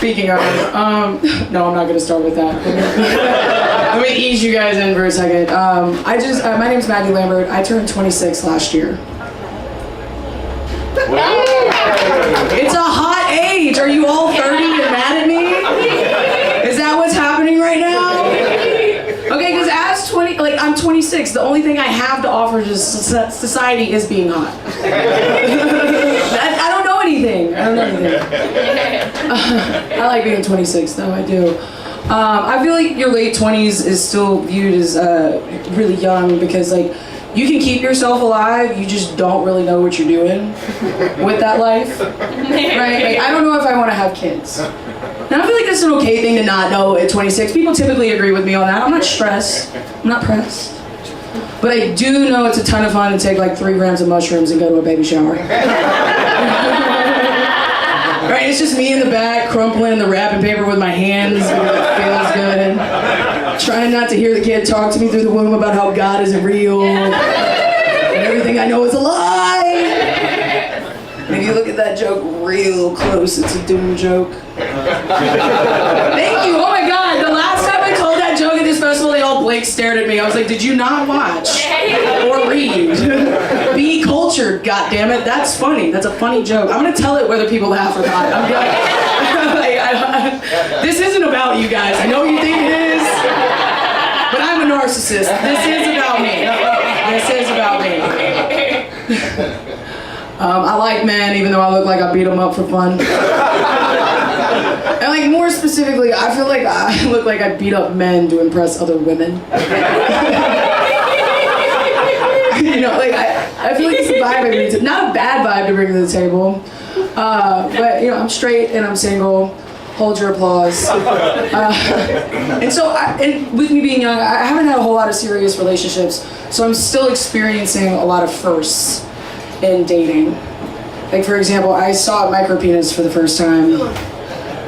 Speaking of, no, I'm not going to start with that. Let me ease you guys in for a second. My name's Maggie Lambert. I turned 26 last year. It's a hot age. Are you all 30 and mad at me? Is that what's happening right now? Okay, because I'm 26. The only thing I have to offer to society is being hot. I don't know anything. I like being 26, though. I do. I feel like your late 20s is still viewed as really young because, like, you can keep yourself alive, you just don't really know what you're doing with that life, right? Like, I don't know if I want to have kids. And I feel like that's an okay thing to not know at 26. People typically agree with me on that. I'm not stressed. I'm not pressed. But I do know it's a ton of fun to take like 3 grams of mushrooms and go to a baby shower. Right? It's just me in the back, crumpling the wrapping paper with my hands. It feels good. Trying not to hear the kid talk to me through the womb about how God isn't real. And everything I know is a lie. And if you look at that joke real close, it's a doom joke. Thank you. Oh my God. The last time I told that joke at this festival, they all blank stared at me. I was like, did you not watch or read? Be cultured, goddammit. That's funny. That's a funny joke. I'm going to tell it whether people laugh or not. I'm this isn't about you guys. I know you think it is, but I'm a narcissist. This is about me. This is about me. I like men, even though I look like I beat them up for fun. And like more specifically, I feel like I look like I beat up men to impress other women. You know, like I feel like it's a vibe I bring to, not a bad vibe to bring to the table. But you know, I'm straight and I'm single. Hold your applause. And so, and with me being young, I haven't had a whole lot of serious relationships, so I'm still experiencing a lot of firsts in dating. Like for example, I saw micro penis for the first time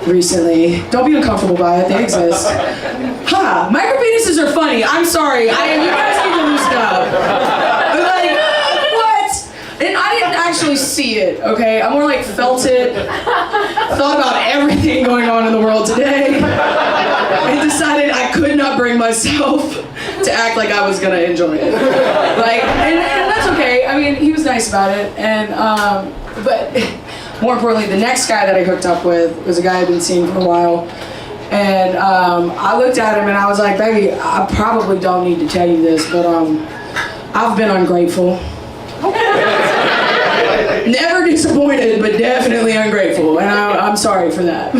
recently. Don't be uncomfortable by it, they exist. Micro penises are funny. I'm sorry. You guys need to loosen up. Like, what? And I didn't actually see it, okay? I more like felt it, thought about everything going on in the world today, and decided I could not bring myself to act like I was gonna enjoy it. Like, and that's okay. I mean, he was nice about it, and but more importantly, the next guy that I hooked up with was a guy I'd been seeing for a while, and I looked at him and I was like, baby, I probably don't need to tell you this, but I've been ungrateful. Never disappointed, but definitely ungrateful, and I'm sorry for that.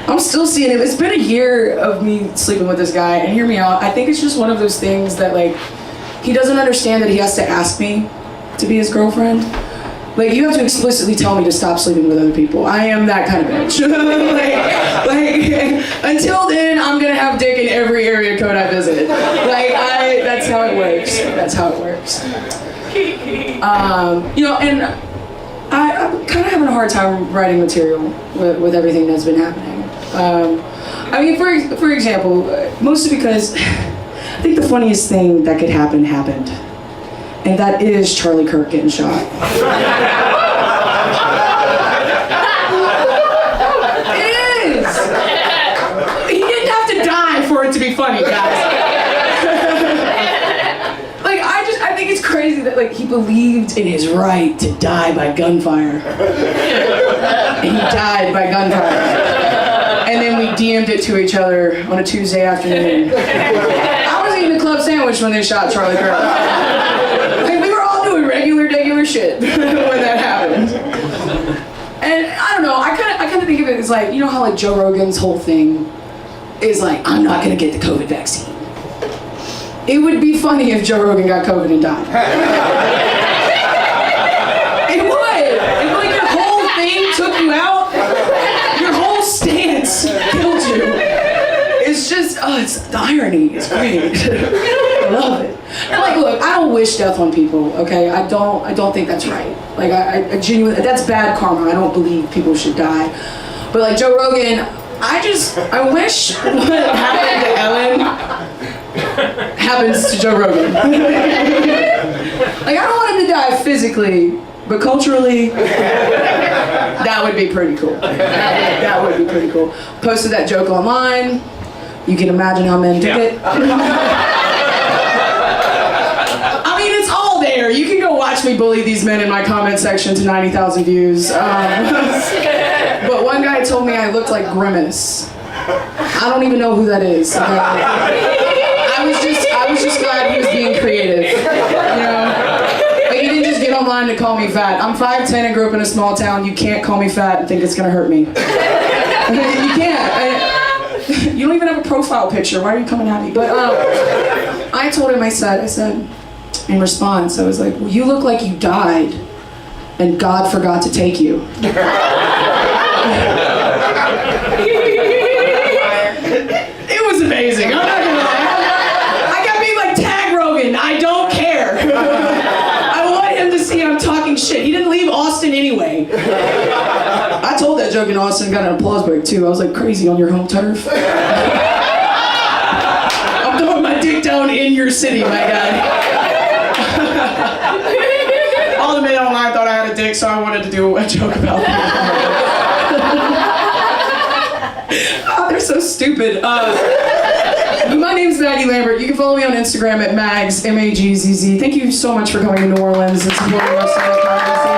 I'm still seeing him. It's been a year of me sleeping with this guy, and hear me out, I think it's just one of those things that, like, he doesn't understand that he has to ask me to be his girlfriend. Like, you have to explicitly tell me to stop sleeping with other people. I am that kind of bitch. like, until then, I'm gonna have dick in every area code I visit. That's how it works. That's how it works. You know, and I'm kind of having a hard time writing material with everything that's been happening. I mean, for example, mostly because I think the funniest thing that could happen happened. And that is Charlie Kirk getting shot. It is! He didn't have to die for it to be funny, guys. Like, I think it's crazy that, like, he believed in his right to die by gunfire. And he died by gunfire. And then we DM'd it to each other on a Tuesday afternoon. I was eating a club sandwich when they shot Charlie Kirk. Like, we were all doing regular shit when that happened. And I don't know, I kind of think of it as like, you know how like Joe Rogan's whole thing is like, I'm not gonna get the COVID vaccine. It would be funny if Joe Rogan got COVID and died. It would. If like your whole thing took you out, your whole stance killed you. It's just, it's the irony. It's great. I love it. And like, look, I don't wish death on people, okay? I don't think that's right. Like, I genuinely, that's bad karma. I don't believe people should die. But like Joe Rogan, I wish what happened to Ellen happens to Joe Rogan. Like, I don't want him to die physically, but culturally, would be pretty cool. That would be pretty cool. Posted that joke online. You can imagine how men took it. I mean, it's all there. You can go watch me bully these men in my comment section to 90,000 views. But one guy told me I looked like Grimace. I don't even know who that is. I was just glad he was being creative. You know? Like, he didn't just get online to call me fat. I'm 5'10" and grew up in a small town. You can't call me fat and think it's gonna hurt me. You can't. You don't even have a profile picture. Why are you coming at me? But I told him, I said, in response, I was like, well, you look like you died and God forgot to take you. It was amazing. I'm not gonna lie. I got me like tag Rogan. I don't care. I want him to see I'm talking shit. He didn't leave Austin anyway. I told that joke in Austin, got an applause break too. I was like, crazy on your home turf. I'm throwing my dick down in your city, my guy. All the men online thought I had a dick, so I wanted to do a joke about that. Oh, they're so stupid. My name's Maggie Lambert. You can follow me on Instagram at Mags, M-A-G-Z-Z. Thank you so much for coming to New Orleans and supporting our stand-up comedy scene.